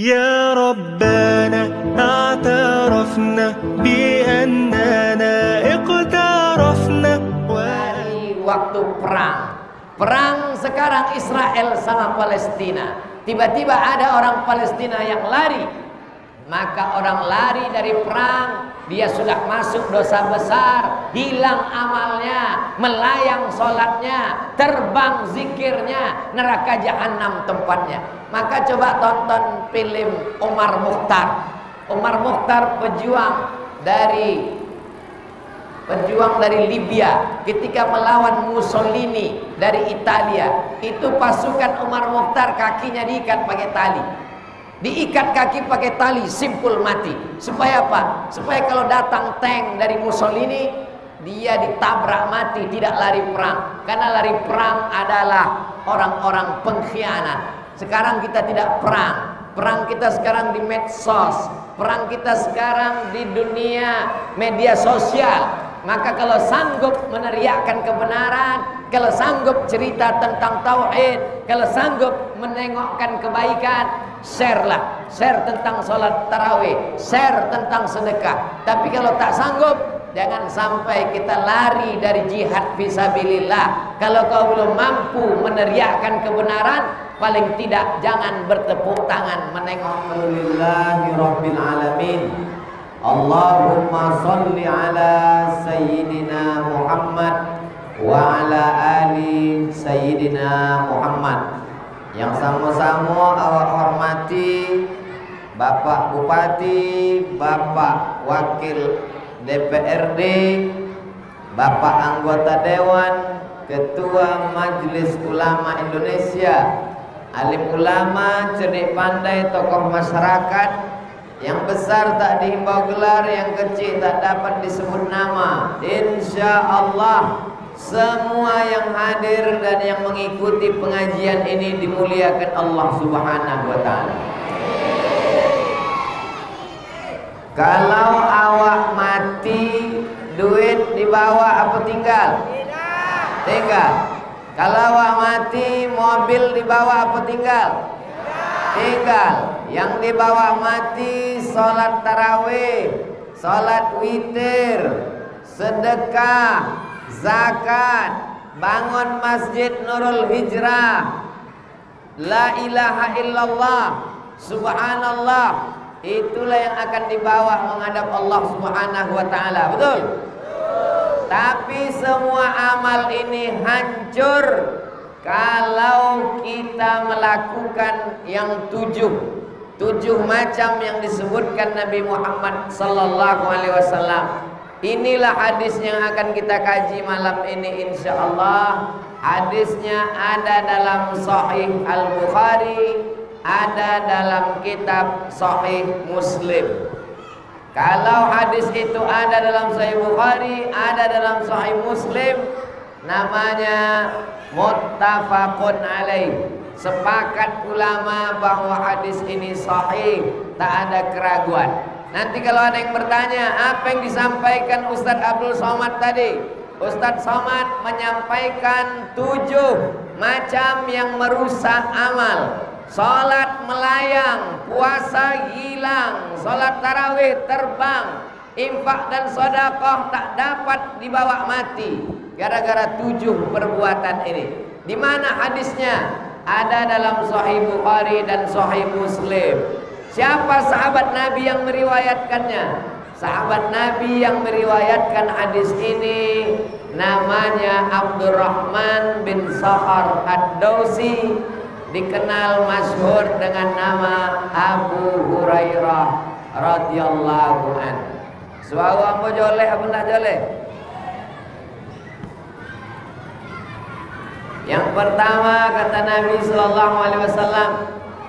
يا ربنا اعترفنا بأننا اقترفنا. Dari waktu perang sekarang Israel sama Palestina, tiba-tiba ada orang Palestina yang lari. Maka orang lari dari perang, dia sudah masuk dosa besar, hilang amalnya, melayang sholatnya, terbang zikirnya, neraka jahanam tempatnya. Maka coba tonton film Omar Mukhtar. Omar Mukhtar pejuang dari Libya ketika melawan Mussolini dari Italia. Itu pasukan Omar Mukhtar kakinya diikat pakai tali. Diikat kaki pakai tali, simpul mati. Supaya apa? Supaya kalau datang tank dari Mussolini, dia ditabrak mati, tidak lari perang. Karena lari perang adalah orang-orang pengkhianat. Sekarang kita tidak perang. Perang kita sekarang di medsos. Perang kita sekarang di dunia media sosial. Maka kalau sanggup meneriakkan kebenaran, kalau sanggup cerita tentang tauhid, kalau sanggup menengokkan kebaikan, share lah. Share tentang sholat tarawih, share tentang sedekah. Tapi kalau tak sanggup, jangan sampai kita lari dari jihad fisabilillah. Kalau kau belum mampu meneriakkan kebenaran, paling tidak jangan bertepuk tangan menengok. Alhamdulillahirabbil alamin. Allahumma sholli ala sayyidina Muhammad wa ala ali sayyidina Muhammad. Yang sama-sama awak hormati Bapak Bupati, Bapak Wakil DPRD, Bapak Anggota Dewan, Ketua Majelis Ulama Indonesia, alim ulama, cerdik pandai, tokoh masyarakat. Yang besar tak dihimbau gelar, yang kecil tak dapat disebut nama. Insya Allah semua yang hadir dan yang mengikuti pengajian ini dimuliakan Allah Subhanahu wa ta'ala. Kalau awak mati, duit dibawa apa tinggal? Tinggal. Kalau awak mati, mobil dibawa apa tinggal? Tinggal. Yang dibawa mati sholat tarawih, sholat witir, sedekah, zakat, bangun masjid Nurul Hijrah, la ilaha illallah, subhanallah. Itulah yang akan dibawa menghadap Allah Subhanahu wa ta'ala. Betul? Tapi semua amal ini hancur kalau kita melakukan yang tujuh macam yang disebutkan Nabi Muhammad sallallahu alaihi wasallam. Inilah hadis yang akan kita kaji malam ini insyaallah. Hadisnya ada dalam Sahih Al-Bukhari, ada dalam kitab Sahih Muslim. Kalau hadis itu ada dalam Sahih Bukhari, ada dalam Sahih Muslim, namanya muttafaqun alaih. Sepakat ulama bahwa hadis ini sahih, tak ada keraguan. Nanti kalau ada yang bertanya, apa yang disampaikan Ustadz Abdul Somad tadi? Ustadz Somad menyampaikan 7 macam yang merusak amal. Salat melayang, puasa hilang, salat tarawih terbang, infak dan sedekah tak dapat dibawa mati gara-gara 7 perbuatan ini. Di mana hadisnya? Ada dalam Sahih Bukhari dan Sahih Muslim. Siapa sahabat Nabi yang meriwayatkannya? Sahabat Nabi yang meriwayatkan hadis ini namanya Abdurrahman bin Sakhar Ad-Dausi, dikenal masyhur dengan nama Abu Hurairah radhiyallahu anhu. Suara apa joleh apa nak joleh? Yang pertama kata Nabi sallallahu alaihi wasallam,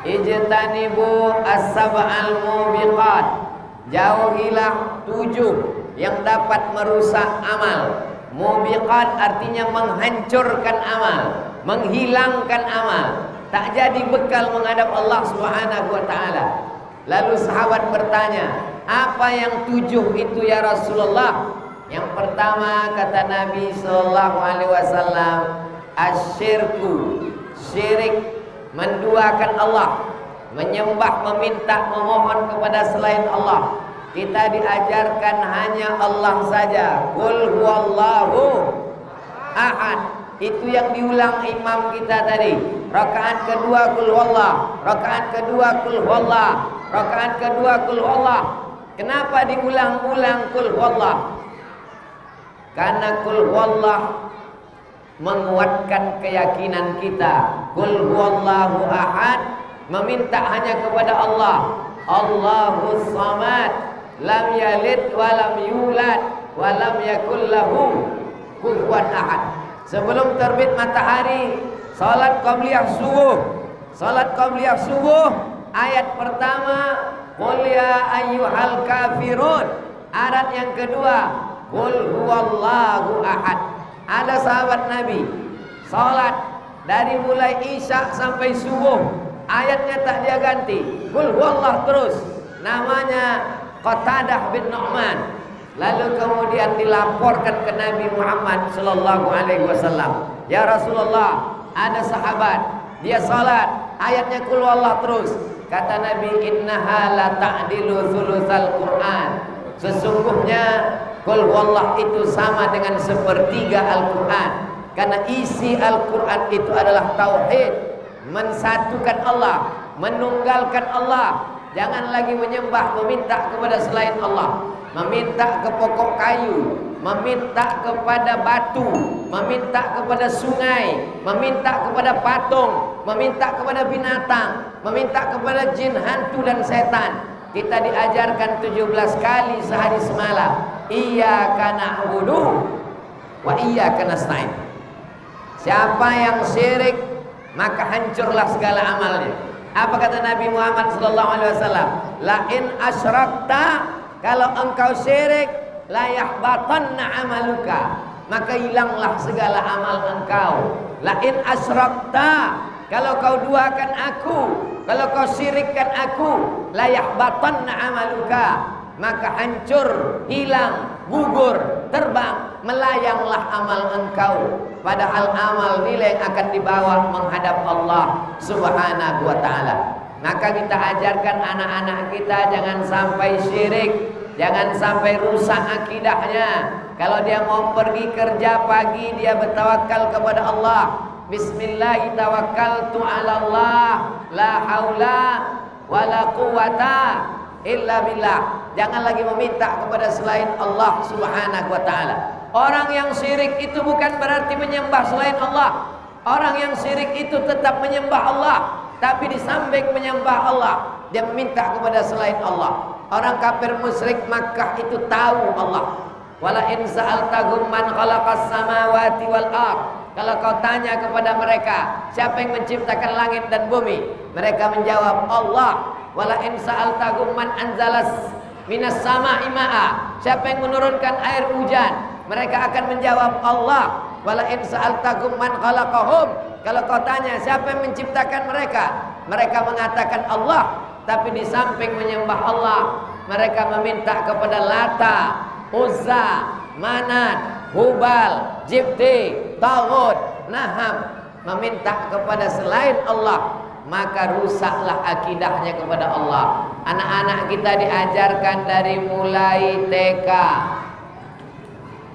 ijtanibu as-sab'al mubiqat. Jauhilah 7 yang dapat merusak amal. Mubiqat artinya menghancurkan amal, menghilangkan amal, tak jadi bekal menghadap Allah Subhanahu wa taala. Lalu sahabat bertanya, apa yang 7 itu ya Rasulullah? Yang pertama kata Nabi sallallahu alaihi wasallam, asyirku, syirik, menduakan Allah. menyembah, meminta, memohon kepada selain Allah. Kita diajarkan hanya Allah saja. Qul huwallahu ahad. Itu yang diulang imam kita tadi. Rakaat kedua qul huwallah, rakaat kedua qul huwallah, rakaat kedua qul huwallah. Kenapa diulang-ulang qul huwallah? Karena qul huwallah menguatkan keyakinan kita. Qul huwallahu ahad, meminta hanya kepada Allah. Allahus samad, lam yalid wa lam yulad wa lam yakul lahu kufuwan ahad. Sebelum terbit matahari, salat qabliyah subuh. Salat qabliyah subuh, ayat pertama qul ya ayyuhal kafirun. Ayat yang kedua qul huwallahu ahad. Ada sahabat Nabi salat dari mulai Isya sampai subuh, ayatnya tak dia ganti, qul huwallah terus. Namanya Qatadah bin Nu'man. Lalu kemudian dilaporkan ke Nabi Muhammad sallallahu alaihi wasallam, "Ya Rasulullah, ada sahabat dia salat, ayatnya qul huwallah terus." Kata Nabi, "Innaha la ta'dilu thulutsal Qur'an." Sesungguhnya qul huwallah itu sama dengan sepertiga Al-Qur'an. Karena isi Al-Qur'an itu adalah tauhid, mensatukan Allah, menunggalkan Allah. Jangan lagi menyembah, meminta kepada selain Allah, meminta ke pokok kayu, meminta kepada batu, meminta kepada sungai, meminta kepada patung, meminta kepada binatang, meminta kepada jin, hantu dan setan. Kita diajarkan 17 kali sehari semalam, iyyaka na'budu wa iyyaka nasta'in. Siapa yang syirik, maka hancurlah segala amalnya. Apa kata Nabi Muhammad sallallahu alaihi wasallam? La in asyrakta, kalau engkau syirik, la yahbatanna amaluka, maka hilanglah segala amal engkau. La in asyrakta, kalau kau duakan aku, kalau kau syirikkan aku, la yahbatanna amaluka, maka hancur, hilang, gugur, terbang, melayanglah amal engkau. Padahal amal nilai yang akan dibawa menghadap Allah Subhanahu wa ta'ala. Maka kita ajarkan anak-anak kita jangan sampai syirik, jangan sampai rusak akidahnya. Kalau dia mau pergi kerja pagi, dia bertawakal kepada Allah. Bismillah tawakkaltu 'ala Allah, la haula wala quwata illa billah. Jangan lagi meminta kepada selain Allah Subhanahu wa ta'ala. Orang yang syirik itu bukan berarti menyembah selain Allah. Orang yang syirik itu tetap menyembah Allah, tapi di samping menyembah Allah, dia meminta kepada selain Allah. Orang kafir musyrik Makkah itu tahu Allah. Wala in sa'altahum man khalaqas samawati wal ard. Kalau kau tanya kepada mereka, siapa yang menciptakan langit dan bumi? Mereka menjawab Allah. Wala in sa'altahum man anzalas minas sama'i ma'a. Siapa yang menurunkan air hujan? Mereka akan menjawab Allah. Wala in sa'altahum man khalaqahum. Kalau kau tanya siapa yang menciptakan mereka? Mereka mengatakan Allah. Tapi di samping menyembah Allah, mereka meminta kepada Lata, Uzza, Manat, Hubal, Jibti, Taghut, Naham, meminta kepada selain Allah, maka rusaklah akidahnya kepada Allah. Anak-anak kita diajarkan dari mulai TK,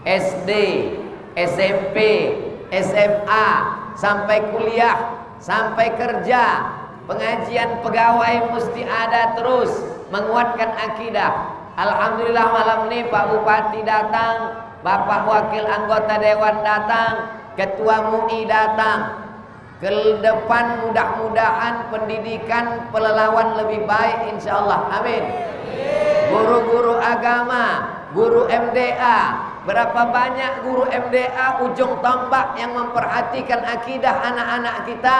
SD, SMP, SMA, sampai kuliah, sampai kerja. Pengajian pegawai mesti ada terus, menguatkan akidah. Alhamdulillah malam ini Pak Bupati datang, Bapak Wakil Anggota Dewan datang, Ketua MUI datang. Ke depan mudah-mudahan pendidikan pelelawan lebih baik insyaallah. Amin. Guru-guru agama, guru MDA, berapa banyak guru MDA ujung tombak yang memperhatikan akidah anak-anak kita,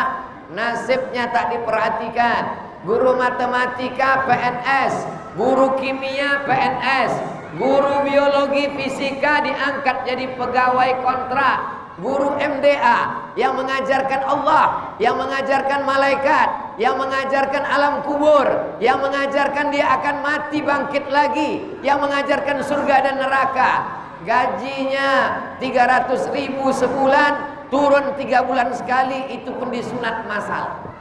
nasibnya tak diperhatikan. Guru matematika PNS, guru kimia PNS, guru biologi fisika diangkat jadi pegawai kontrak. Guru MDA yang mengajarkan Allah, yang mengajarkan malaikat, yang mengajarkan alam kubur, yang mengajarkan dia akan mati bangkit lagi, yang mengajarkan surga dan neraka. Gajinya 300.000 sebulan, turun 3 bulan sekali, itu pun disunat masal.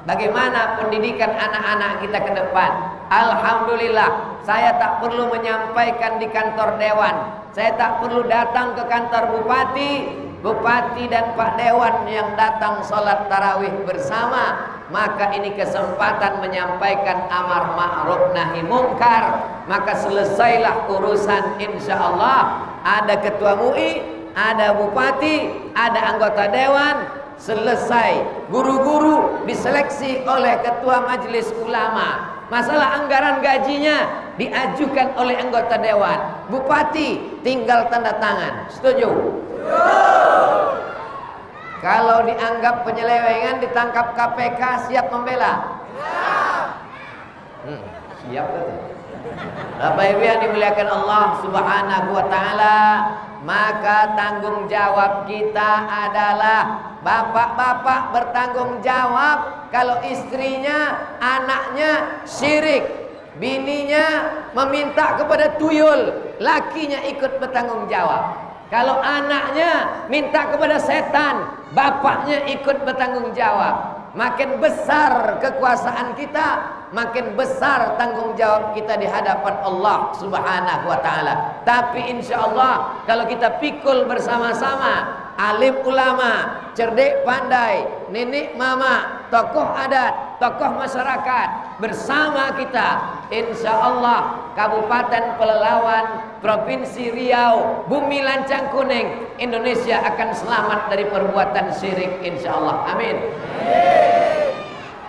Bagaimana pendidikan anak-anak kita ke depan? Alhamdulillah, saya tak perlu menyampaikan di kantor dewan. Saya tak perlu datang ke kantor bupati dan Pak Dewan yang datang sholat tarawih bersama. Maka ini kesempatan menyampaikan amar ma'ruf nahi mungkar. Maka selesailah urusan, insya Allah. Ada ketua MUI, ada bupati, ada anggota dewan. Selesai, guru-guru diseleksi oleh ketua majelis ulama. Masalah anggaran gajinya diajukan oleh anggota dewan. Bupati tinggal tanda tangan. Setuju? Kalau dianggap penyelewengan ditangkap KPK, siap membela? Siap betul. Bapak Ibu yang dimuliakan Allah Subhanahu wa taala, maka tanggung jawab kita adalah bapak-bapak bertanggung jawab kalau istrinya, anaknya syirik, bininya meminta kepada tuyul, lakinya ikut bertanggung jawab. Kalau anaknya minta kepada setan, bapaknya ikut bertanggung jawab. Makin besar kekuasaan kita, makin besar tanggung jawab kita di hadapan Allah Subhanahu wa taala. Tapi insya Allah kalau kita pikul bersama-sama, alim ulama, cerdik pandai, nenek mama, tokoh adat, tokoh masyarakat bersama kita, insya Allah Kabupaten Pelalawan, Provinsi Riau, Bumi Lancang Kuning, Indonesia akan selamat dari perbuatan syirik, insya Allah. Amin.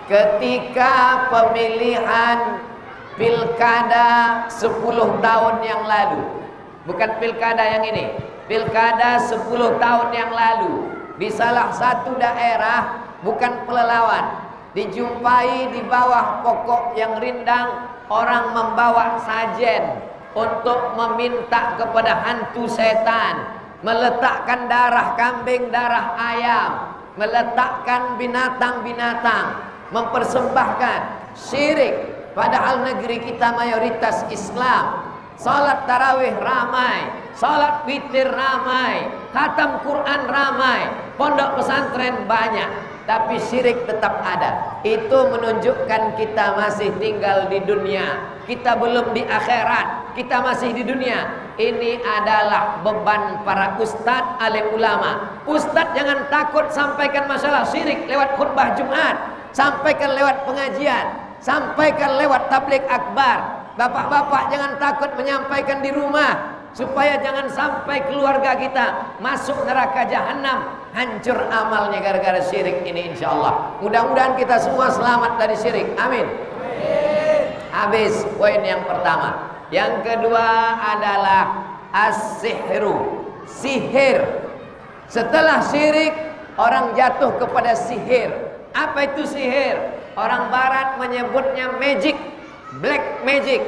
Ketika pemilihan pilkada 10 tahun yang lalu, bukan pilkada yang ini, pilkada 10 tahun yang lalu, di salah satu daerah, bukan Pelalawan, dijumpai di bawah pokok yang rindang orang membawa sajen untuk meminta kepada hantu setan, meletakkan darah kambing, darah ayam, meletakkan binatang-binatang, mempersembahkan syirik. Padahal negeri kita mayoritas Islam. Salat tarawih ramai, salat witir ramai, khatam Quran ramai, pondok pesantren banyak, tapi syirik tetap ada. Itu menunjukkan kita masih tinggal di dunia, kita belum di akhirat, kita masih di dunia. Ini adalah beban para ustadz, alim ulama. Ustadz jangan takut sampaikan masalah syirik lewat khutbah Jumat, sampaikan lewat pengajian, sampaikan lewat tabligh akbar. Bapak-bapak jangan takut menyampaikan di rumah, supaya jangan sampai keluarga kita masuk neraka jahanam, hancur amalnya gara-gara syirik ini, insya Allah. Mudah-mudahan kita semua selamat dari syirik. Amin. Habis poin yang pertama. Yang kedua adalah as-sihru, sihir. Setelah syirik, orang jatuh kepada sihir. Apa itu sihir? Orang barat menyebutnya magic, black magic.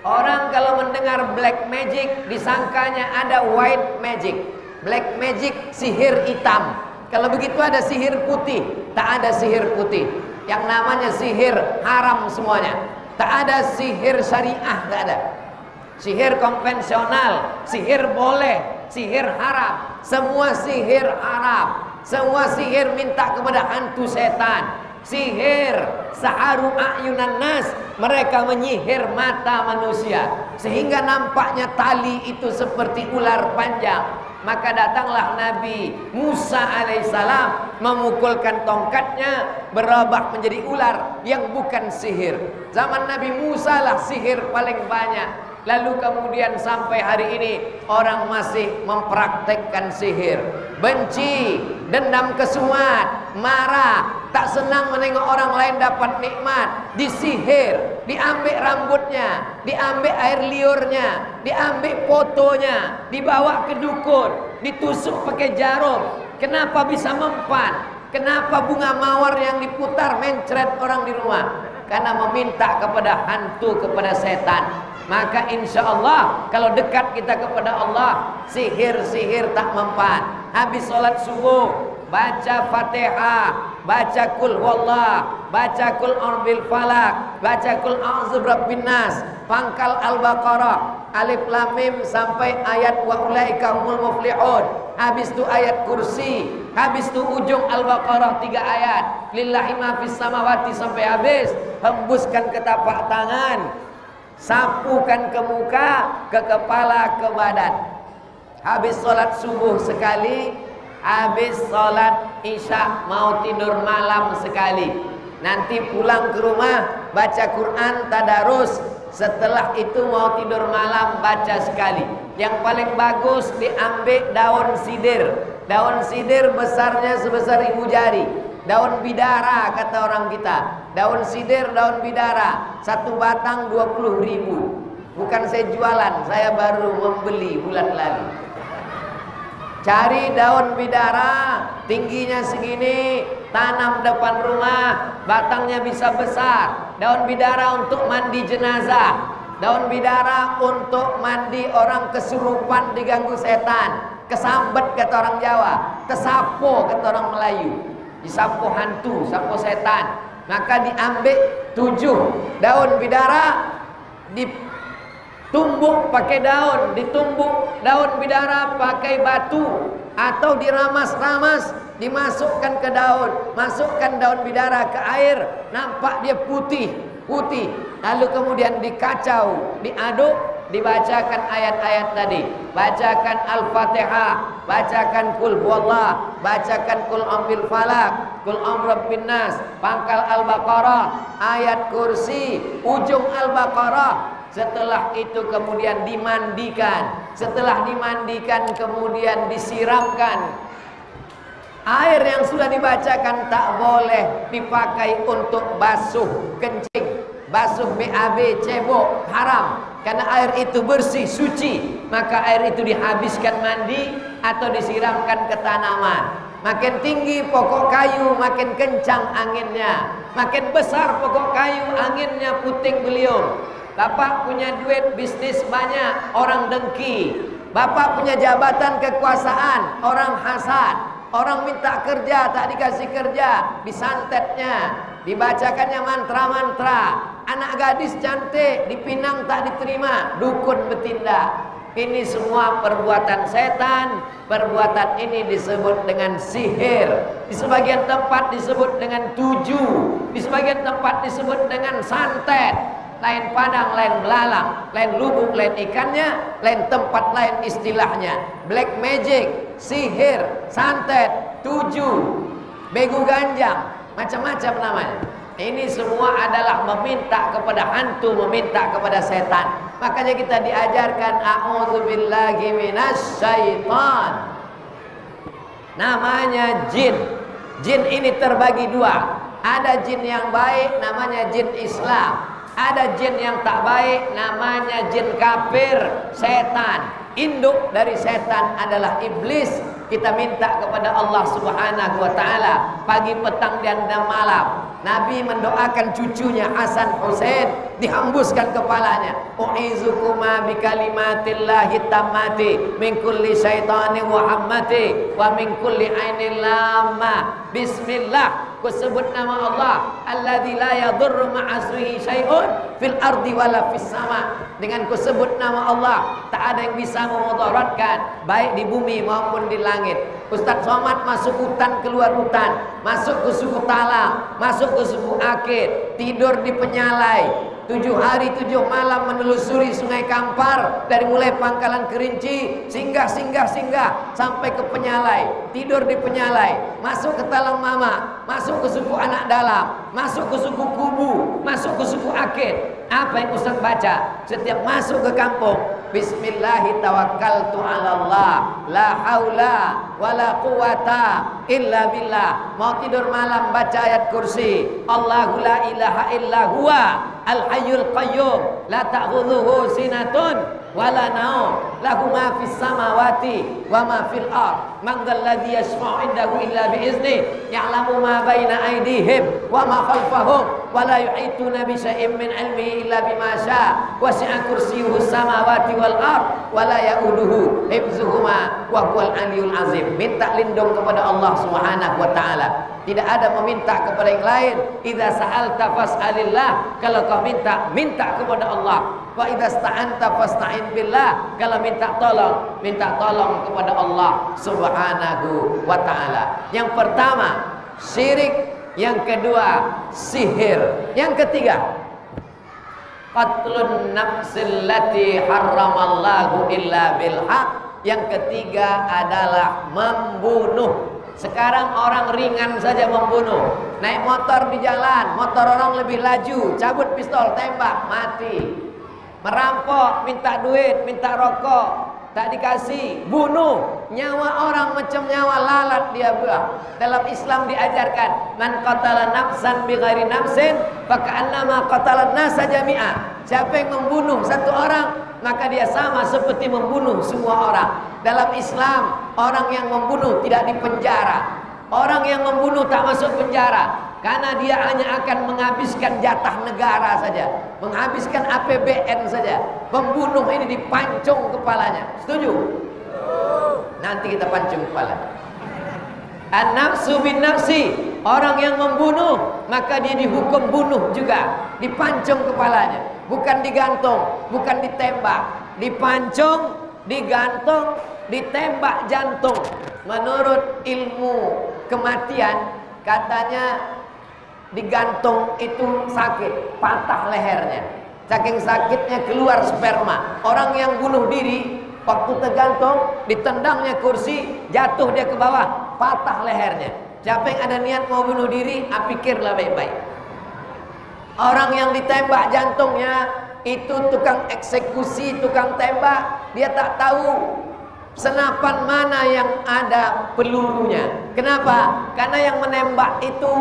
Orang kalau mendengar black magic disangkanya ada white magic. Black magic sihir hitam. Kalau begitu ada sihir putih. Tak ada sihir putih. Yang namanya sihir haram semuanya. Tak ada sihir syariah, tak ada. Sihir konvensional, sihir boleh, sihir haram. Semua sihir haram. Semua sihir minta kepada hantu setan. Sihir saharu a'yunan nas, mereka menyihir mata manusia sehingga nampaknya tali itu seperti ular panjang. Maka datanglah Nabi Musa alaihissalam, memukulkan tongkatnya berubah menjadi ular yang bukan sihir. Zaman Nabi Musa lah sihir paling banyak. Lalu kemudian sampai hari ini orang masih mempraktekkan sihir. Benci, dendam kesumat, marah, tak senang menengok orang lain dapat nikmat, disihir, diambil rambutnya, diambil air liurnya, diambil fotonya, dibawa ke dukun, ditusuk pakai jarum. Kenapa bisa mempan? Kenapa bunga mawar yang diputar mencret orang di rumah? Karena meminta kepada hantu, kepada setan. Maka insya Allah kalau dekat kita kepada Allah, sihir-sihir tak mempan. Habis sholat subuh baca Fatihah, baca kul wallah, baca kul a'udzu falak, baca kul a'udzu birabbin nas, pangkal Al-Baqarah, alif lam mim sampai ayat wa ulaika humul muflihun. Habis itu ayat kursi, habis itu ujung Al-Baqarah 3 ayat. Lillahi ma fis samawati sampai habis. Hembuskan ke tapak tangan, sapukan ke muka, ke kepala, ke badan. Habis sholat subuh sekali, habis sholat isya mau tidur malam sekali. Nanti pulang ke rumah baca Quran tadarus. Setelah itu mau tidur malam baca sekali. Yang paling bagus diambil daun sidir. Daun sidir besarnya sebesar ibu jari. Daun bidara kata orang kita. Daun sidir, daun bidara. Satu batang 20.000. Bukan saya jualan, saya baru membeli bulan lalu. Cari daun bidara, tingginya segini, tanam depan rumah, batangnya bisa besar. Daun bidara untuk mandi jenazah. Daun bidara untuk mandi orang kesurupan diganggu setan. Kesambet kata orang Jawa, kesapo kata orang Melayu. Disapu hantu, sapu setan. Maka diambil 7 daun bidara, ditumbuk pakai daun, ditumbuk daun bidara pakai batu, atau diramas-ramas, dimasukkan ke daun, masukkan daun bidara ke air, nampak dia putih, lalu kemudian dikacau, diaduk, dibacakan ayat-ayat tadi, bacakan Al-Fatihah, bacakan kul huwallah, bacakan kul a'udzu falak, kul a'udzu birabbin nas, pangkal Al-Baqarah, ayat kursi, ujung Al-Baqarah. Setelah itu kemudian dimandikan. Setelah dimandikan kemudian disiramkan. Air yang sudah dibacakan tak boleh dipakai untuk basuh kencing, basuh BAB, cebok, haram. Karena air itu bersih, suci. Maka air itu dihabiskan mandi atau disiramkan ke tanaman. Makin tinggi pokok kayu, makin kencang anginnya. Makin besar pokok kayu, anginnya puting beliung. Bapak punya duit, bisnis banyak, orang dengki. Bapak punya jabatan kekuasaan, orang hasad. Orang minta kerja, tak dikasih kerja, disantetnya, dibacakannya mantra-mantra. Anak gadis cantik, dipinang tak diterima, dukun bertindak. Ini semua perbuatan setan. Perbuatan ini disebut dengan sihir. Di sebagian tempat disebut dengan tuju. Di sebagian tempat disebut dengan santet. Lain padang, lain belalang, lain lubuk, lain ikannya, lain tempat, lain istilahnya. Black magic, sihir, santet, tuju, begu ganjang, macam-macam namanya. Ini semua adalah meminta kepada hantu, meminta kepada setan. Makanya kita diajarkan a'udzubillahi minasyaitan. Namanya jin. Jin ini terbagi 2. Ada jin yang baik, namanya jin Islam. Ada jin yang tak baik, namanya jin kafir, setan. Induk dari setan adalah iblis. Kita minta kepada Allah Subhanahu wa taala pagi, petang dan malam. Nabi mendoakan cucunya Hasan Husain, dihembuskan kepalanya. U'izukuma bikalimatillahi tammati min kulli syaitanin wa hammati wa min kulli ainin lamma. Bismillah. Ku sebut nama Allah alladzi la yadurru ma'asmihi syai'un fil ardi wala fis sama. Dengan ku sebut nama Allah tak ada yang bisa memudaratkan baik di bumi maupun di langit. Ustaz Somad masuk hutan, keluar hutan, masuk ke suku Talang, masuk ke suku Akit, tidur di Penyalai, 7 hari 7 malam menelusuri Sungai Kampar, dari mulai Pangkalan Kerinci singgah sampai ke Penyalai, tidur di Penyalai, masuk ke Talang Mama, masuk ke suku Anak Dalam, masuk ke suku Kubu, masuk ke suku Akit. Apa yang Ustaz baca setiap masuk ke kampung? Bismillahi tawakkaltu ala Allah, la haula wala quwata illa billah. Mau tidur malam baca ayat kursi, Allahu la ilaha illa huwa al hayyul qayyum la ta'khudhuhu sinatun wala naum lahu ma fis samawati wa ma fil ard man dzal ladzi yashfa'u indahu illa bi izni ya'lamu ma baina aydihim wa ma khalfahum wa la yuhituna bi syai'in min ilmihi illa bima syaa wasi'a kursiyyuhu samawati wal ard wa la ya'uduhu hifdzuhuma wa huwal aliyyul azim. Minta lindung kepada Allah Subhanahu wa taala. Tidak ada meminta kepada yang lain. Idza sa'alta fas'alillah. Kalau kau minta, minta kepada Allah. Wa idza sta'anta fasta'in billah. Kalau minta tolong kepada Allah Subhanahu wa ta'ala. Yang pertama, syirik. Yang kedua, sihir. Yang ketiga, qatlun nafsil lati harramallahu illa bil haq. Yang ketiga adalah membunuh. Sekarang orang ringan saja membunuh. Naik motor di jalan, motor orang lebih laju, cabut pistol, tembak, mati. Merampok, minta duit, minta rokok, tak dikasih, bunuh. Nyawa orang macam nyawa lalat dia buang. Dalam Islam diajarkan, man qatala nafsan bighairi nafsin faka'annama qatalan nasa jami'a. Siapa yang membunuh satu orang, maka dia sama seperti membunuh semua orang. Dalam Islam, orang yang membunuh tidak dipenjara. Orang yang membunuh tak masuk penjara, karena dia hanya akan menghabiskan jatah negara saja, menghabiskan APBN saja. Pembunuh ini dipancung kepalanya. Setuju? Nanti kita pancung kepala. An-nafsu bin nafsi. Orang yang membunuh, maka dia dihukum bunuh juga. Dipancung kepalanya. Bukan digantung, bukan ditembak. Dipancung, digantung, ditembak jantung. Menurut ilmu kematian, katanya digantung itu sakit, patah lehernya. Saking sakitnya keluar sperma. Orang yang bunuh diri, waktu tergantung, ditendangnya kursi, jatuh dia ke bawah, patah lehernya. Siapa yang ada niat mau bunuh diri, pikirlah baik-baik. Orang yang ditembak jantungnya, itu tukang eksekusi, tukang tembak, dia tak tahu senapan mana yang ada pelurunya. Kenapa? Karena yang menembak itu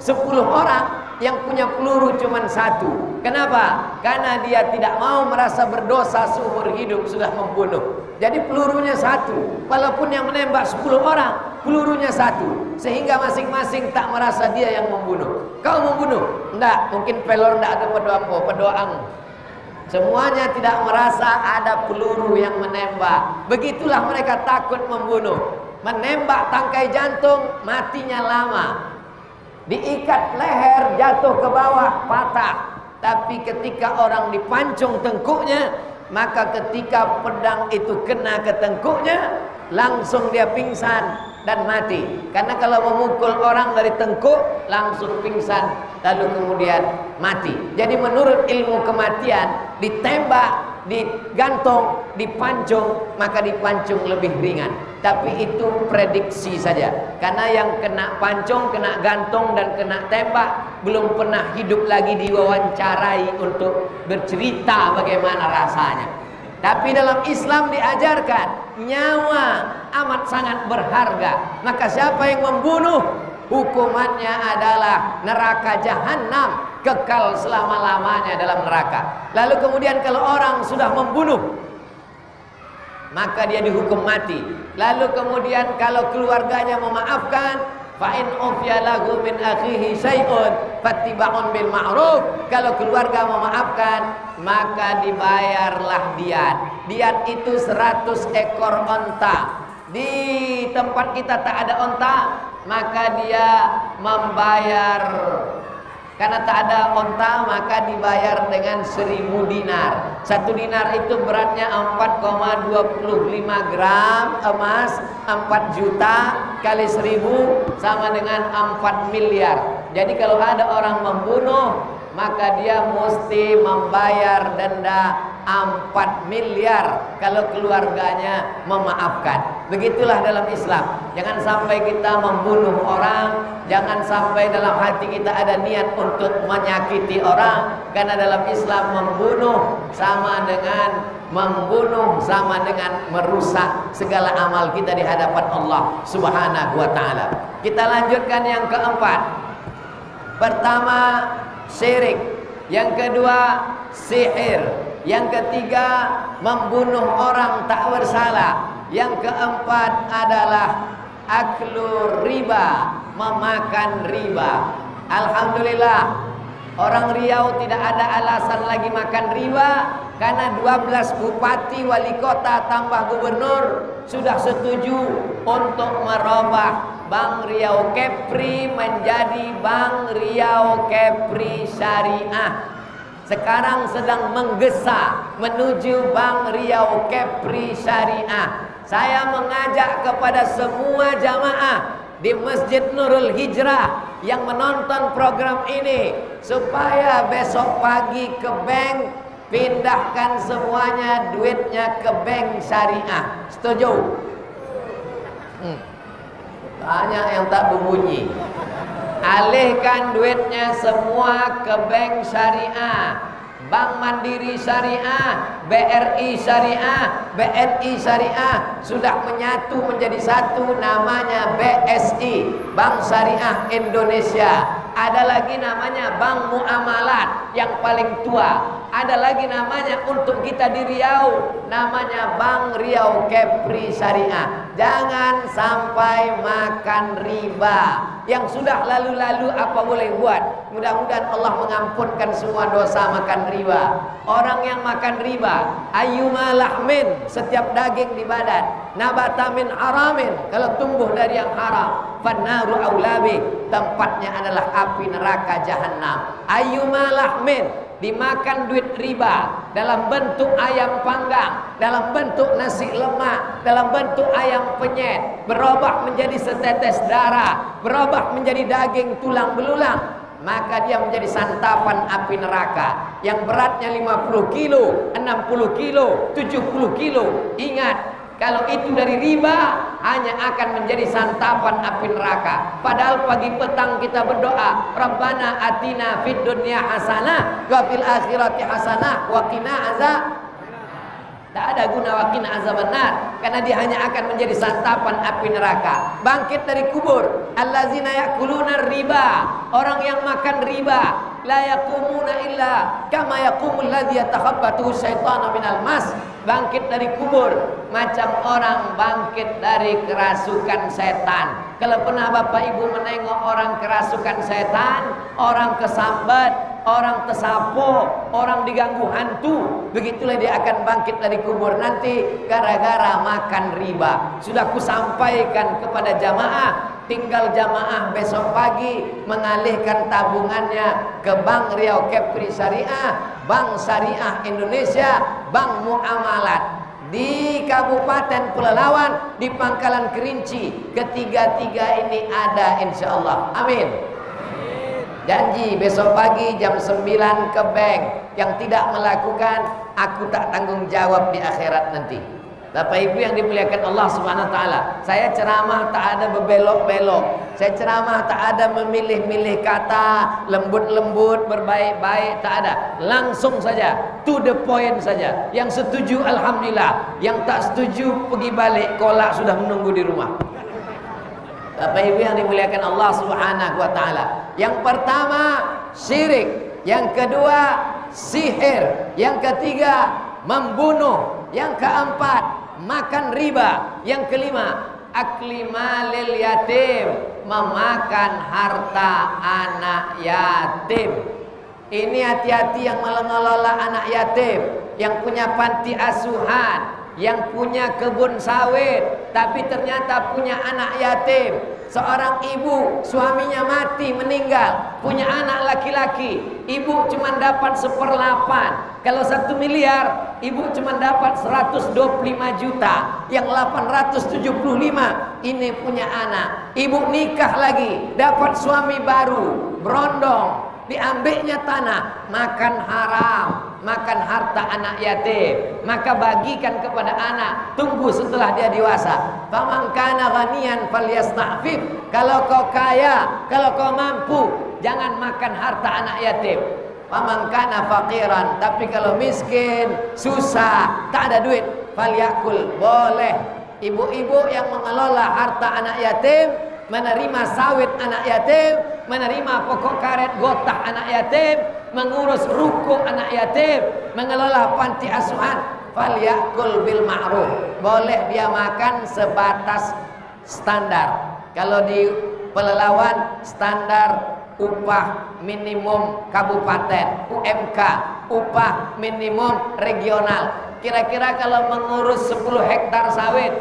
10 orang, yang punya peluru cuma 1. Kenapa? Karena dia tidak mau merasa berdosa seumur hidup sudah membunuh. Jadi pelurunya 1. Walaupun yang menembak 10 orang, pelurunya 1. Sehingga masing-masing tak merasa dia yang membunuh. Kau membunuh? Enggak, mungkin pelor enggak ada pedoang. Semuanya tidak merasa ada peluru yang menembak. Begitulah mereka takut membunuh. Menembak tangkai jantung, matinya lama. Diikat leher, jatuh ke bawah, patah. Tapi ketika orang dipancung tengkuknya, maka ketika pedang itu kena ke tengkuknya, langsung dia pingsan dan mati. Karena kalau memukul orang dari tengkuk, langsung pingsan, lalu kemudian mati. Jadi menurut ilmu kematian, ditembak, digantung, dipancung, maka dipancung lebih ringan. Tapi itu prediksi saja. Karena yang kena pancung, kena gantung, dan kena tembak belum pernah hidup lagi diwawancarai untuk bercerita bagaimana rasanya. Tapi dalam Islam diajarkan nyawa amat sangat berharga. Maka siapa yang membunuh, hukumannya adalah neraka jahanam, kekal selama-lamanya dalam neraka. Lalu kemudian kalau orang sudah membunuh, maka dia dihukum mati. Lalu kemudian kalau keluarganya memaafkan, fa in ufiya lahu min akhihi syai'un fattiba'un bil ma'ruf. Kalau keluarga memaafkan, maka dibayarlah diat. Diat itu 100 ekor onta. Di tempat kita tak ada onta, maka dia membayar. Karena tak ada onta, maka dibayar dengan 1000 dinar. 1 dinar itu beratnya 4,25 gram emas. 4 juta kali 1000 sama dengan 4 miliar. Jadi kalau ada orang membunuh, maka dia mesti membayar denda 4 miliar kalau keluarganya memaafkan. Begitulah dalam Islam. Jangan sampai kita membunuh orang, jangan sampai dalam hati kita ada niat untuk menyakiti orang. Karena dalam Islam membunuh sama dengan merusak segala amal kita di hadapan Allah Subhanahu wa ta'ala. Kita lanjutkan yang keempat. Pertama, syirik. Yang kedua, sihir. Yang ketiga, membunuh orang tak bersalah. Yang keempat adalah aklu riba, memakan riba. Alhamdulillah, orang Riau tidak ada alasan lagi makan riba, karena 12 bupati, wali kota, tambah gubernur sudah setuju untuk merubah Bank Riau Kepri menjadi Bank Riau Kepri Syariah. Sekarang sedang menggesa menuju Bank Riau Kepri Syariah. Saya mengajak kepada semua jamaah di Masjid Nurul Hijrah yang menonton program ini supaya besok pagi ke bank pindahkan semuanya duitnya ke bank syariah. Setuju? Banyak yang tak berbunyi. Alihkan duitnya semua ke bank syariah. Bank Mandiri Syariah, BRI Syariah, BNI Syariah sudah menyatu menjadi satu, namanya BSI, Bank Syariah Indonesia. Ada lagi namanya Bank Muamalat yang paling tua. Ada lagi namanya untuk kita di Riau, namanya Bank Riau Kepri Syariah. Jangan sampai makan riba. Yang sudah lalu-lalu apa boleh buat. Mudah-mudahan Allah mengampunkan semua dosa makan riba. Orang yang makan riba, ayyuma lahmin, setiap daging di badan, nabata min haramin, kalau tumbuh dari yang haram, fannaru aulabi, tempatnya adalah api neraka jahanam. Ayyuma lahmin, dimakan duit riba dalam bentuk ayam panggang, dalam bentuk nasi lemak, dalam bentuk ayam penyet, berubah menjadi setetes darah, berubah menjadi daging tulang belulang, maka dia menjadi santapan api neraka yang beratnya 50 kilo, 60 kilo, 70 kilo. Ingat, kalau itu dari riba hanya akan menjadi santapan api neraka. Padahal pagi petang kita berdoa, Rabbana atina fid dunya hasanah wa fil akhirati hasanah wa qina azab. Tak ada guna wa qina azabannar, karena dia hanya akan menjadi santapan api neraka. Bangkit dari kubur, allazina yakuluna riba, orang yang makan riba, la yaqumuna illa kama yaqumul ladzi yatakhabbathu syaitanu minal mas. Bangkit dari kubur macam orang bangkit dari kerasukan setan. Kalau pernah Bapak Ibu menengok orang kerasukan setan, orang kesambat, orang tersapu, orang diganggu hantu, begitulah dia akan bangkit dari kubur nanti gara-gara makan riba. Sudah kusampaikan kepada jamaah, tinggal jamaah besok pagi mengalihkan tabungannya ke Bank Riau Kepri Syariah, Bank Syariah Indonesia, Bank Muamalat di Kabupaten Pelalawan, di Pangkalan Kerinci. Ketiga-tiga ini ada insya Allah. Amin. Janji besok pagi jam 9 ke bank. Yang tidak melakukan, aku tak tanggung jawab di akhirat nanti. Bapak Ibu yang dimuliakan Allah Subhanahu wa taala, saya ceramah tak ada berbelok-belok. Saya ceramah tak ada memilih-milih kata, lembut-lembut, berbaik-baik, tak ada. Langsung saja, to the point saja. Yang setuju alhamdulillah, yang tak setuju pergi balik, kolak sudah menunggu di rumah. Bapak Ibu yang dimuliakan Allah Subhanahu wa taala, yang pertama syirik, yang kedua sihir, yang ketiga membunuh, yang keempat makan riba, yang kelima akli malil yatim, memakan harta anak yatim. Ini hati-hati yang mengelola anak yatim, yang punya panti asuhan, yang punya kebun sawit, tapi ternyata punya anak yatim. Seorang ibu, suaminya mati, meninggal, punya anak laki-laki, ibu cuma dapat 1/8. Kalau 1 miliar, ibu cuma dapat 125 juta. Yang 875 ini punya anak. Ibu nikah lagi, dapat suami baru, berondong, diambilnya tanah, makan haram, makan harta anak yatim. Maka bagikan kepada anak, tunggu setelah dia dewasa. Faman kana ghaniyan falyasta'fif. Kalau kau kaya, kalau kau mampu, jangan makan harta anak yatim. Faman kana faqiran, tapi kalau miskin, susah, tak ada duit, falyakul, boleh. Ibu-ibu yang mengelola harta anak yatim, menerima sawit anak yatim, menerima pokok karet gotah anak yatim, mengurus ruko anak yatim, mengelola panti asuhan, falyakul bil ma'ruf, boleh dia makan sebatas standar. Kalau di Pelalawan standar upah minimum kabupaten, UMK, upah minimum regional. Kira-kira kalau mengurus 10 hektar sawit,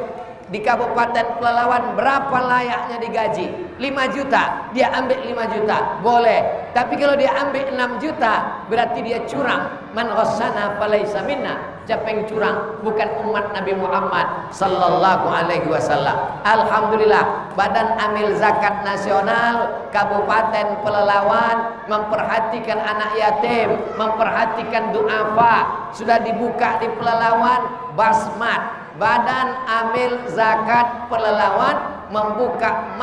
di Kabupaten Pelalawan berapa layaknya digaji? 5 juta, dia ambil 5 juta, boleh. Tapi kalau dia ambil 6 juta, berarti dia curang. Man ghassana falaysa minna. Siapa yang curang? Bukan umat Nabi Muhammad sallallahu alaihi wasallam. Alhamdulillah, Badan Amil Zakat Nasional Kabupaten Pelalawan memperhatikan anak yatim, memperhatikan duafa. Sudah dibuka di Pelalawan Basmat. Badan Amil Zakat Pelalawan membuka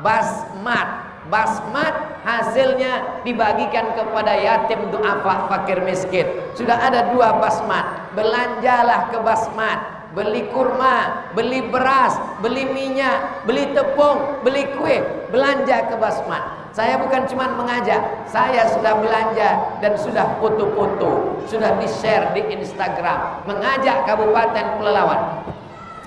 Basmat. Basmat hasilnya dibagikan kepada yatim, duafa, fakir miskin. Sudah ada 2 basmat. Belanjalah ke basmat, beli kurma, beli beras, beli minyak, beli tepung, beli kue, belanja ke basmat. Saya bukan cuma mengajak, saya sudah belanja dan sudah foto-foto, sudah di-share di Instagram, mengajak Kabupaten Pelalawan.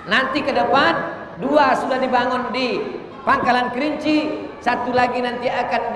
Nanti ke depan 2 sudah dibangun di Pangkalan Kerinci, 1 lagi nanti akan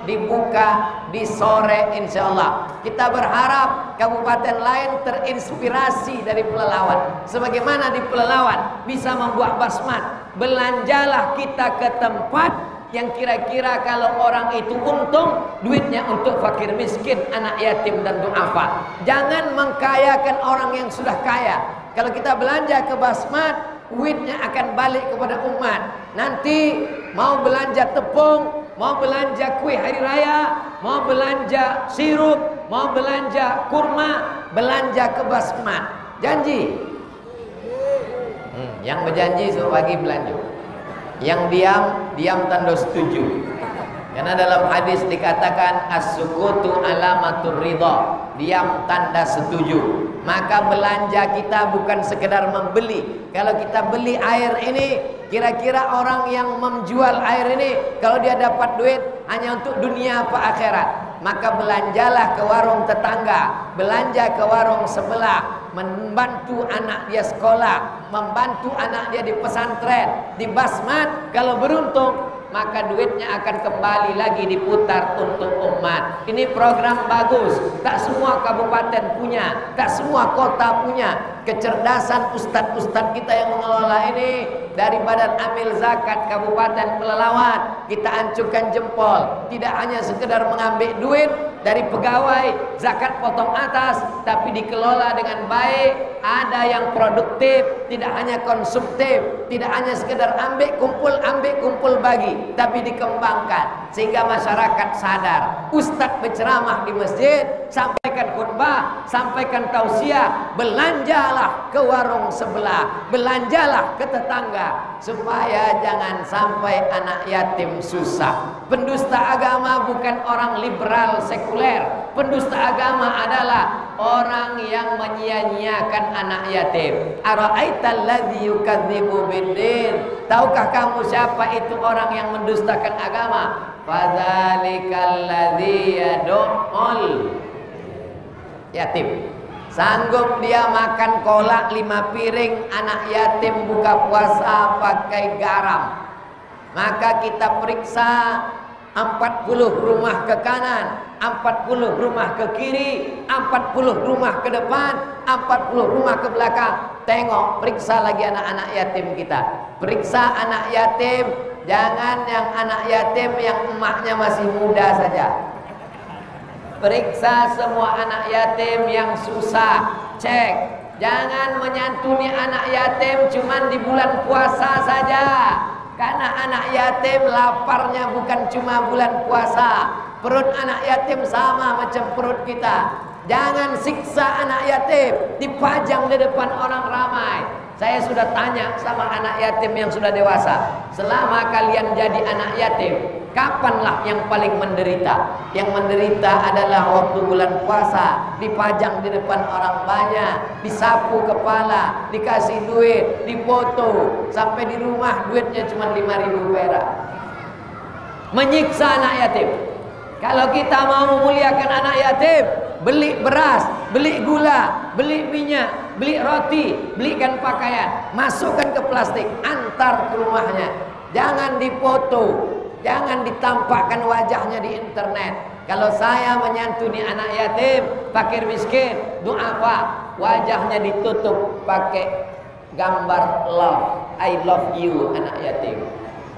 dibuka di sore insya Allah. Kita berharap kabupaten lain terinspirasi dari Pelalawan. Sebagaimana di Pelalawan bisa membuat basmat, belanjalah kita ke tempat yang kira-kira kalau orang itu untung, duitnya untuk fakir miskin, anak yatim dan duafa. Jangan mengkayakan orang yang sudah kaya. Kalau kita belanja ke basmat, duitnya akan balik kepada umat. Nanti mau belanja tepung, mau belanja kue hari raya, mau belanja sirup, mau belanja kurma, belanja ke basmat. Janji. Yang berjanji suruh bagi belanja. Yang diam tanda setuju. Karena dalam hadis dikatakan as-sukutu alamatur ridha, diam tanda setuju. Maka belanja kita bukan sekedar membeli. Kalau kita beli air ini, kira-kira orang yang menjual air ini, kalau dia dapat duit hanya untuk dunia apa akhirat, maka belanjalah ke warung tetangga, belanja ke warung sebelah, membantu anak dia sekolah, membantu anak dia di pesantren, di basmat. Kalau beruntung, maka duitnya akan kembali lagi diputar untuk umat. Ini program bagus. Tak semua kabupaten punya, tak semua kota punya. Kecerdasan ustadz-ustadz kita yang mengelola ini dari Badan Amil Zakat Kabupaten Pelalawan, kita ancurkan jempol. Tidak hanya sekedar mengambil duit dari pegawai zakat potong atas, tapi dikelola dengan baik. Ada yang produktif, tidak hanya konsumtif, tidak hanya sekedar ambil kumpul bagi, tapi dikembangkan sehingga masyarakat sadar. Ustadz berceramah di masjid, sampaikan khutbah, sampaikan tausiah, belanjalah ke warung sebelah, belanjalah ke tetangga, supaya jangan sampai anak yatim susah. Pendusta agama bukan orang liberal sekuler. Pendusta agama adalah orang yang menyia-nyiakan anak yatim. Ara'aital ladzi yukadzibu biddin. Tahukah kamu siapa itu orang yang mendustakan agama? Fadzalikal ladzi yad'ul yatim. Sanggup dia makan kolak 5 piring, anak yatim buka puasa pakai garam. Maka kita periksa 40 rumah ke kanan, 40 rumah ke kiri, 40 rumah ke depan, 40 rumah ke belakang. Tengok, periksa lagi anak-anak yatim kita. Periksa anak yatim, jangan yang anak yatim yang emaknya masih muda saja. Periksa semua anak yatim yang susah, cek. Jangan menyantuni anak yatim cuman di bulan puasa saja. Karena anak yatim laparnya bukan cuma bulan puasa. Perut anak yatim sama macam perut kita. Jangan siksa anak yatim, dipajang di depan orang ramai. Saya sudah tanya sama anak yatim yang sudah dewasa, selama kalian jadi anak yatim, kapanlah yang paling menderita? Yang menderita adalah waktu bulan puasa, dipajang di depan orang banyak, disapu kepala, dikasih duit, dipoto, sampai di rumah duitnya cuma 5.000 perak. Menyiksa anak yatim. Kalau kita mau memuliakan anak yatim, beli beras, beli gula, beli minyak, beli roti, belikan pakaian, masukkan ke plastik, antar ke rumahnya. Jangan dipoto, jangan ditampakkan wajahnya di internet. Kalau saya menyantuni anak yatim, fakir miskin, duafa, wajahnya ditutup pakai gambar love, I love you anak yatim.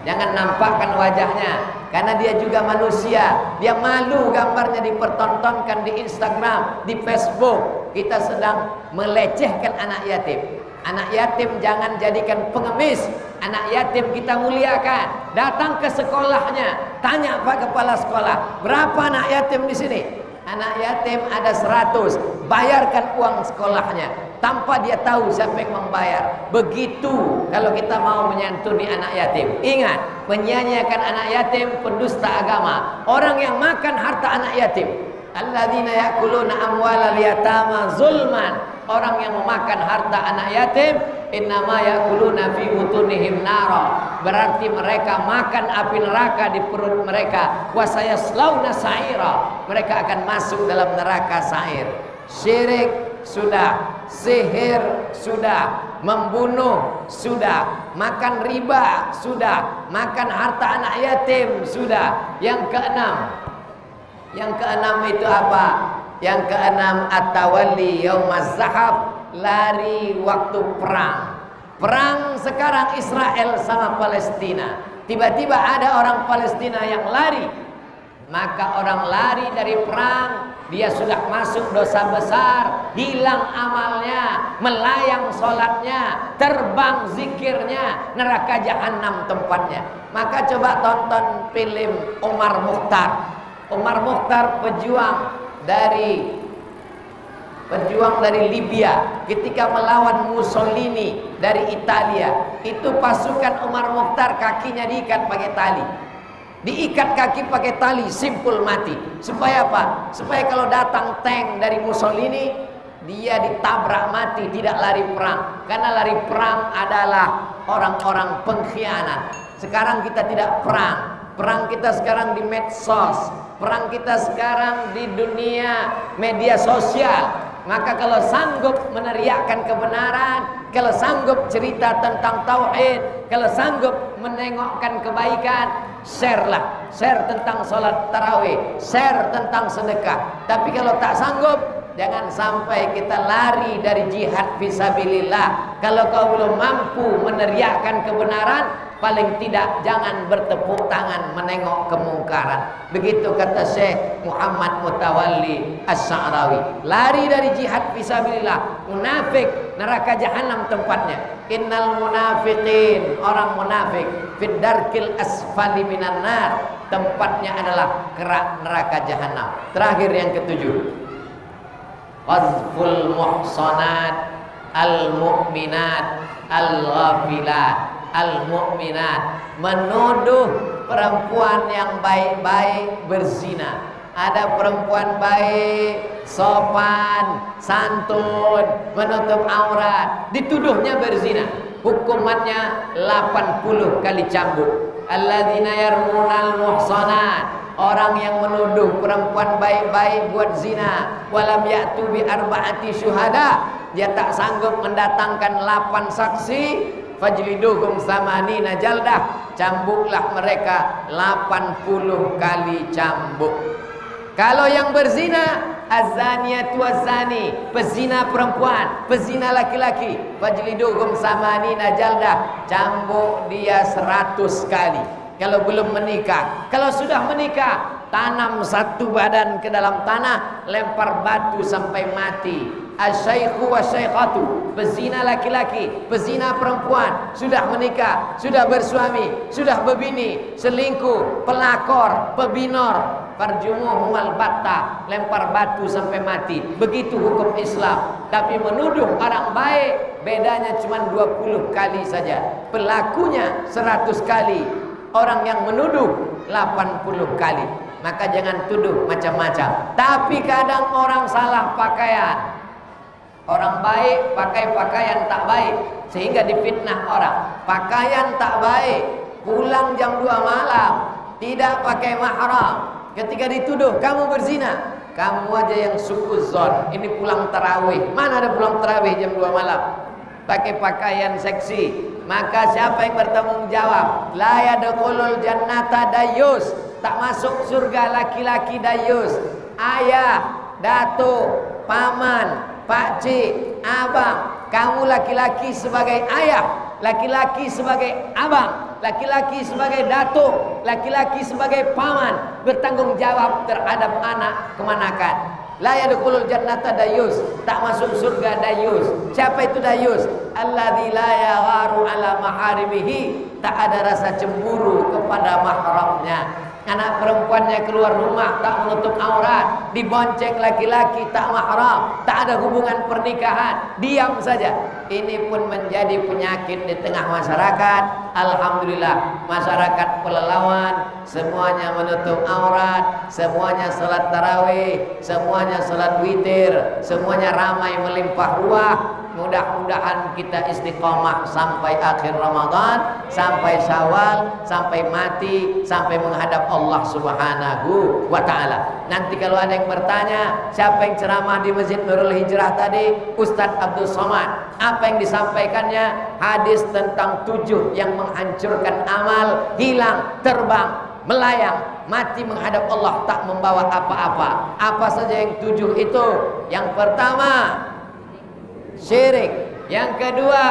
Jangan nampakkan wajahnya, karena dia juga manusia. Dia malu gambarnya dipertontonkan di Instagram, di Facebook. Kita sedang melecehkan anak yatim. Anak yatim jangan jadikan pengemis. Anak yatim kita muliakan. Datang ke sekolahnya, tanya Pak Kepala Sekolah, berapa anak yatim di sini? Anak yatim ada 100, bayarkan uang sekolahnya tanpa dia tahu siapa yang membayar. Begitu kalau kita mau menyantuni anak yatim. Ingat, menyanyiakan anak yatim pendusta agama. Orang yang makan harta anak yatim, alladzina yakuluna amwalal yatama zulman. Orang yang memakan harta anak yatim, innama yakuluna fi butunihim nara. Berarti mereka makan api neraka di perut mereka. Wa sayaslawna sa'ira. Mereka akan masuk dalam neraka sa'ir. Syirik sudah, sihir sudah, membunuh sudah, makan riba sudah, makan harta anak yatim sudah. Yang keenam itu apa? Yang keenam at-tawalli yaumaz zahab, lari waktu perang. Perang sekarang Israel sama Palestina. Tiba-tiba ada orang Palestina yang lari. Maka orang lari dari perang, dia sudah masuk dosa besar, hilang amalnya, melayang sholatnya, terbang zikirnya, neraka jahanam tempatnya. Maka coba tonton film Omar Mukhtar. Omar Mukhtar pejuang dari Libya ketika melawan Mussolini dari Italia. Itu pasukan Omar Mukhtar kakinya diikat pakai tali. Diikat kaki pakai tali, simpul mati. Supaya apa? Supaya kalau datang tank dari Mussolini, dia ditabrak mati, tidak lari perang. Karena lari perang adalah orang-orang pengkhianat. Sekarang kita tidak perang. Perang kita sekarang di medsos. Perang kita sekarang di dunia media sosial. Maka kalau sanggup meneriakkan kebenaran, kalau sanggup cerita tentang tauhid, kalau sanggup menengokkan kebaikan, share-lah. Share tentang sholat tarawih, share tentang sedekah. Tapi kalau tak sanggup, jangan sampai kita lari dari jihad fisabilillah. Kalau kau belum mampu meneriakkan kebenaran, paling tidak jangan bertepuk tangan menengok kemungkaran. Begitu kata Syekh Muhammad Mutawalli Asy-Sya'rawi. Lari dari jihad fisabilillah. Munafik, neraka jahanam tempatnya. Innal munafiqin, orang munafik, fid darkil asfali minan nar. Tempatnya adalah kerak neraka jahanam. Terakhir yang ketujuh, qazful muhsanat al-mu'minat al-ghafilat al-mu'minat, menuduh perempuan yang baik-baik berzina. Ada perempuan baik, sopan, santun, menutup aurat, dituduhnya berzina. Hukumannya 80 kali cambuk. Alladzina yarmunal muhsanat, orang yang menuduh perempuan baik-baik buat zina, walam ya'tu bi arba'ati syuhada, dia tak sanggup mendatangkan 8 saksi, fajliduhum samanina jaldah, cambuklah mereka 80 kali cambuk. Kalau yang berzina, azaniyatu wazani, pezina perempuan, pezina laki-laki, fajliduhum samanina jaldah, cambuk dia 100 kali. Kalau belum menikah, kalau sudah menikah, tanam satu badan ke dalam tanah, lempar batu sampai mati. Asyaikhu wasyaikhatu, pezina laki-laki, pezina perempuan, sudah menikah, sudah bersuami, sudah berbini, selingkuh, pelakor, pebinor, farjumuhum albatta, lempar batu sampai mati. Begitu hukum Islam. Tapi menuduh orang baik, bedanya cuma 20 kali saja, pelakunya 100 kali, orang yang menuduh 80 kali. Maka jangan tuduh macam-macam. Tapi kadang orang salah pakaian. Orang baik pakai pakaian tak baik, sehingga difitnah orang. Pakaian tak baik, pulang jam 2 malam, tidak pakai mahram. Ketika dituduh kamu berzina, kamu aja yang suuzon, ini pulang tarawih. Mana ada pulang tarawih jam 2 malam? Pakai pakaian seksi. Maka siapa yang bertanggung jawab? La yadkhulul jannata dayyus, tak masuk surga laki-laki dayyus. Ayah datuk, paman, pakcik, abang. Kamu laki-laki sebagai ayah, laki-laki sebagai abang, laki-laki sebagai datuk, laki-laki sebagai paman, bertanggung jawab terhadap anak kemanakan. La yadkhulul jannata dayus, tak masuk surga dayus. Siapa itu dayus? Alladzi la yagharu ala maharimihi, tak ada rasa cemburu kepada mahramnya. Anak perempuannya keluar rumah tak menutup aurat, dibonceng laki-laki tak mahram, tak ada hubungan pernikahan, diam saja. Ini pun menjadi penyakit di tengah masyarakat. Alhamdulillah, masyarakat Pelalawan semuanya menutup aurat, semuanya salat tarawih, semuanya salat witir, semuanya ramai melimpah ruah. Mudah-mudahan kita istiqomah sampai akhir Ramadan, sampai Syawal, sampai mati, sampai menghadap Allah Subhanahu wa ta'ala. Nanti kalau ada yang bertanya, siapa yang ceramah di Masjid Nurul Hijrah tadi? Ustadz Abdul Somad. Apa yang disampaikannya? Hadis tentang 7 yang menghancurkan amal, hilang, terbang, melayang, mati menghadap Allah, tak membawa apa-apa. Apa saja yang 7 itu? Yang pertama, syirik. Yang kedua,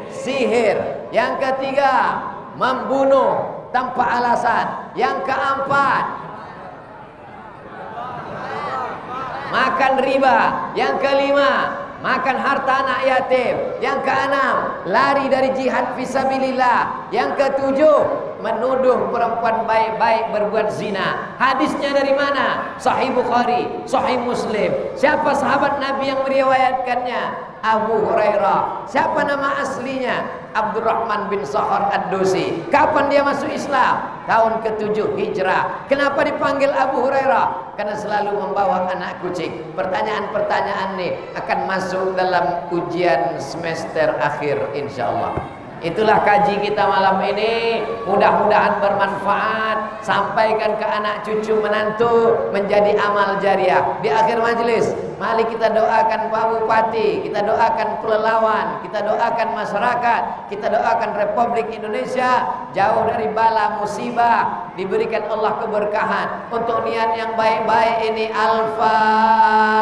sihir. Yang ketiga, membunuh tanpa alasan. Yang keempat, makan riba. Yang kelima, makan harta anak yatim. Yang keenam, lari dari jihad fisabilillah. Yang ketujuh, menuduh perempuan baik-baik berbuat zina. Hadisnya dari mana? Sahih Bukhari, Sahih Muslim. Siapa sahabat Nabi yang meriwayatkannya? Abu Hurairah. Siapa nama aslinya? Abdurrahman bin Sahar Ad-Dusi. Kapan dia masuk Islam? Tahun ke-7 Hijrah. Kenapa dipanggil Abu Hurairah? Karena selalu membawa anak kucing. Pertanyaan-pertanyaan ini akan masuk dalam ujian semester akhir insyaallah. Itulah kaji kita malam ini. Mudah-mudahan bermanfaat. Sampaikan ke anak cucu menantu, menjadi amal jariah. Di akhir majelis, mari kita doakan Pak Bupati, kita doakan Pelalawan, kita doakan masyarakat, kita doakan Republik Indonesia jauh dari bala musibah, diberikan Allah keberkahan. Untuk niat yang baik-baik ini, Al-Fatihah.